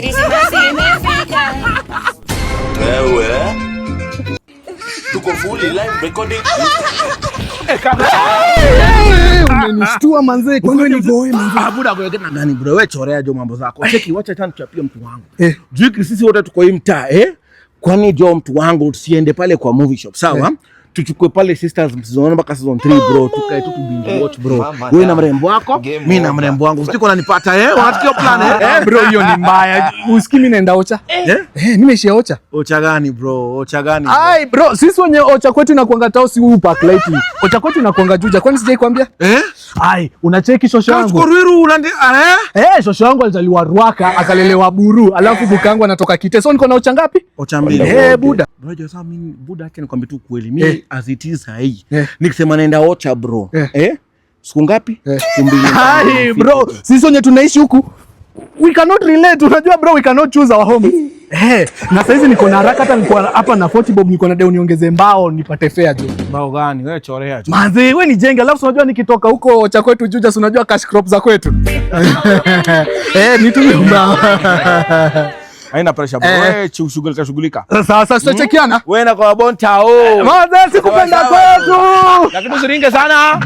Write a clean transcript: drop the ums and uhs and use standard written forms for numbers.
Krismasi imefika. Wewe. Tuko fully live recording. Umenishtua manze, kwa nini boy manze? Buda kwa tena gani bro? Wewe chorea jo mambo zako. Cheki wacha tena tuchapie mtu wangu. Juu sisi wote tuko hii mtaa kwani jo mtu wangu tusiende pale kwa movie shop sawa? Tuchukue pale Sisters season mpaka season 3 bro, tukae tu binge watch bro. Wewe na mrembo wako, mimi na mrembo wangu. Usitiko unanipata unasikia plan Bro, hiyo ni mbaya. Usikii mimi naenda Ocha? Mimi naishia Ocha. Ocha gani bro? Ocha gani? Ai bro, sisi wenye Ocha kwetu inakuanga tao si huu park light. Ocha kwetu inakuanga Juja. Kwani sijai kwambia? Ai, unacheki shosho yangu. Kachukua Ruiru unande shosho yangu alizaliwa Ruaka, akalelewa Buru, alafu bukangu anatoka Kite. So niko na Ocha ngapi? Ocha mbili. Buda. Bro, sasa mimi buda acha nikwambie tu kweli. Mimi as it is hii. Nikisema naenda Ocha bro. Siku ngapi? Siku mbili. Ai bro, sisi wenye tunaishi huku we cannot relate. Unajua bro, we cannot choose our home. Na sasa hizi niko na haraka, hata niko hapa na 40 bob, niko na deo niongeze mbao nipate fare jo. Mbao gani? Wewe chorea tu. Manzi, wewe ni jenga, alafu unajua nikitoka huko cha kwetu Juja, unajua cash crop za kwetu. Nitumie mbao. Haina pressure bro. Wewe shughulika. Sasa tutachekiana. Wewe na kwa bonta Manzi, sikupenda kwetu. Lakini usiringe sana.